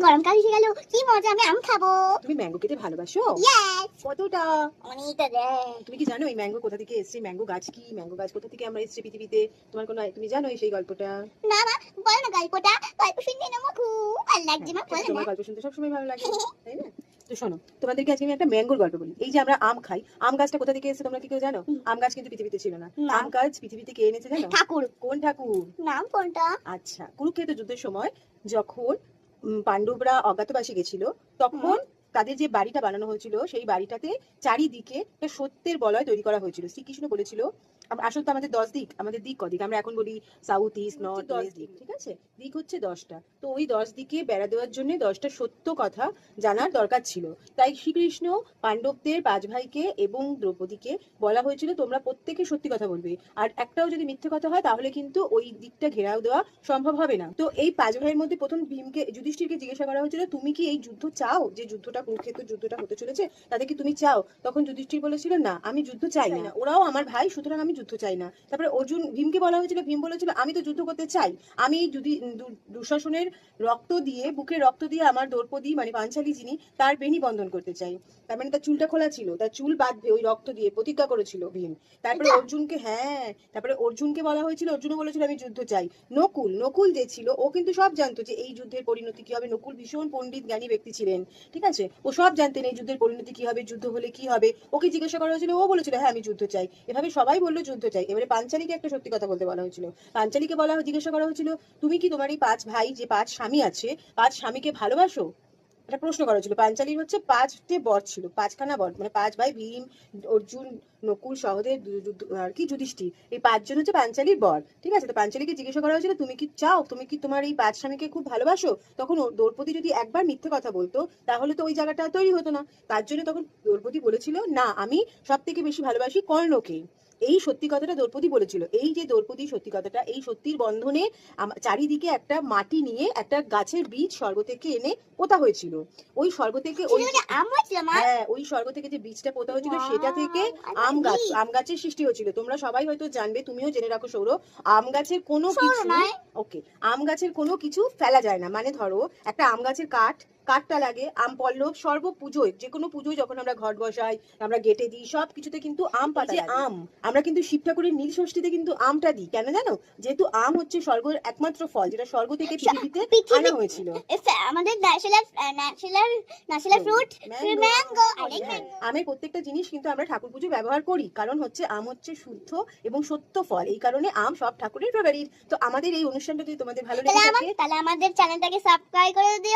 গরমকাল এসে গেল, কি মজা, আমি আম খাবো। তুমি ম্যাঙ্গো খেতে ভালোবাসো? ইয়েস, কতটা? অনেকটা রে। তুমি কি জানো এই ম্যাঙ্গো কোথা থেকে এসেছে? ম্যাঙ্গো গাছ কি? ম্যাঙ্গো গাছ কোথা থেকে আমরা এসেছি পৃথিবীতে? তুমি জানো সেই গল্পটা? না মা, বল না গল্পটা, গল্প শুনতে না আমার খুব ভালো লাগছে মা, বল তোমার না। গল্প শুনতে সবসময় ভালো লাগে, তাই না? তো শোনো, তোমাদেরকে আজকে আমি একটা ম্যাঙ্গোর গল্প বলি। এই যে আমরা আম খাই, আম গাছটা কোথা থেকে এসেছে তোমরা কি কেউ জানো? আম গাছ কিন্তু পৃথিবীতে ছিল না। না। আম গাছ পৃথিবীতে কে এনেছে জানো? ঠাকুর। কোন ঠাকুর? নাম কোনটা? আচ্ছা, কুরুক্ষেত্র যুদ্ধের সময় যখন পাণ্ডবরা অজ্ঞাতবাসে গেছিল, তখন তাদের যে বাড়িটা বানানো হয়েছিল সেই বাড়িটাতে চারিদিকে একটা সত্যের বলয় তৈরি করা হয়েছিল। শ্রীকৃষ্ণ বলেছিল, আসলে তো আমাদের 10 দিক, আমাদের দিক কদিক? আমরা এখন বলি সাউথ ইস্ট নর্থ ওয়েস্ট দিক, ঠিক আছে? দিক হচ্ছে 10টা। তো ওই 10 দিকে বেড়া দেওয়ার জন্য 10টা সত্য কথা জানার দরকার ছিল। তাই শ্রীকৃষ্ণ পাণ্ডবদের 5 ভাইকে এবং দ্রৌপদীকে বলা হয়েছিল তোমরা প্রত্যেকে সত্যি কথা বলবে, আর একটাও যদি মিথ্যে কথা হয় তাহলে কিন্তু ওই দিকটা ঘেরাও দেওয়া সম্ভব হবে না। তো এই 5 ভাইয়ের মধ্যে প্রথম যুধিষ্ঠিরকে জিজ্ঞাসা করা হয়েছিল, তুমি কি এই যুদ্ধ চাও? যে যুদ্ধটা কুরুক্ষেত্র যুদ্ধটা হতে চলেছে তাতে কি তুমি চাও? তখন যুধিষ্ঠির বলেছিল, না, আমি যুদ্ধ চাই না, ওরাও আমার ভাই, সুতরাং আমি যুদ্ধ চাই না। তারপরে ভীমকে বলা হয়েছিল, ভীম বলেছিল, আমি তো যুদ্ধ করতে চাই, আমি যদি দুঃশাসনের রক্ত দিয়ে, বুকে রক্ত দিয়ে আমার দ্রৌপদী মানে পাঞ্চালী যিনি, তার বেনি বন্ধন করতে চাই। তার মানে তার চুলটা খোলা ছিল, তার চুল বাঁধবে ওই রক্ত দিয়ে প্রতিজ্ঞা করেছিল ভীম। তারপরে অর্জুনকে বলা হয়েছিল, অর্জুনও বলেছিল আমি যুদ্ধ চাই। নকুল যে ছিল, ও কিন্তু সব জানতো যে এই যুদ্ধের পরিণতি কি হবে। নকুল ভীষণ পণ্ডিত জ্ঞানী ব্যক্তি ছিলেন, ঠিক আছে? ও সব জানতেন এই যুদ্ধের পরিণতি কি হবে, যুদ্ধ হলে কি হবে। ওকে জিজ্ঞাসা করা হয়েছিল, ও বলেছিল হ্যাঁ আমি যুদ্ধ চাই। এভাবে সবাই বললো যুদ্ধ চাই। এবারে পাঞ্চালীকে একটা সত্যি কথা বলতে বলা হয়েছিল। পাঞ্চালীকে জিজ্ঞাসা করা হয়েছিল, তুমি কি তোমার এই 5 ভাই যে 5 স্বামী আছে, 5 স্বামীকে ভালোবাসো? একটা প্রশ্ন করা হয়েছিল। পাঞ্চালীর হচ্ছে 5টে বর ছিল, 5খানা বর, মানে 5 ভাই, ভীম, অর্জুন, নকুল, সহদেব আর কি যুধিষ্ঠির, এই 5 জন হচ্ছে পাঞ্চালীর বর, ঠিক আছে? তো পাঞ্চালীকে জিজ্ঞাসা করা হয়েছিল, তুমি কি চাও, তুমি কি তোমার এই 5 স্বামীকে খুব ভালোবাসো? তখন দ্রৌপদী যদি একবার মিথ্যে কথা বলতো তাহলে তো ওই জায়গাটা তৈরি হতো না। তার জন্য তখন দ্রৌপদী বলেছিল, না, আমি সব থেকে বেশি ভালোবাসি কর্ণকে। এই সত্যি কথাটা দ্রৌপদী বলেছিল। এই যে দ্রৌপদী সত্যি কথাটা, এই সত্যির বন্ধনে চারিদিকে একটা মাটি নিয়ে একটা গাছের বীজ স্বর্গ থেকে এনে পোতা হয়েছিল। ওই স্বর্গ থেকে ওই স্বর্গ থেকে যে বীজটা পোতা হয়েছিল সেটা থেকে আম গাছের সৃষ্টি হয়েছিল। তোমরা সবাই হয়তো জানবে, তুমিও জেনে রাখো সৌর, আম গাছের কোনো কিছু আম গাছের কোনো কিছু ফেলা যায় না। মানে ধরো একটা আম গাছের কাঠটা লাগে, আম পল্লব, পুজোয়, যে কোনো পুজোয় যখন আমরা ঘট বসাই, আমরা গেটে দিই, সব কিছুতে কিন্তু আম পাতা লাগে। আম আমরা কিন্তু শিব ঠাকুরের নীল ষষ্ঠীতে কিন্তু আমটা দিই, কেন জানো? যেহেতু আম হচ্ছে স্বর্গের একমাত্র ফল, যেটা স্বর্গ থেকে পৃথিবীতে আনা হয়েছিল। আমাদের ন্যাশনাল ফ্রুট ম্যাঙ্গো। আমের প্রত্যেকটা জিনিস কিন্তু আমরা ঠাকুর পুজো ব্যবহার করি, কারণ হচ্ছে আম হচ্ছে শুদ্ধ এবং সত্য ফল, এই কারণে আম সব ঠাকুরের ফেভারিট। তো আমাদের এই অনুষ্ঠানটা যদি তোমাদের ভালো লেগে থাকে তাহলে আমাদের চ্যানেলটাকে সাবস্ক্রাইব করে দিও।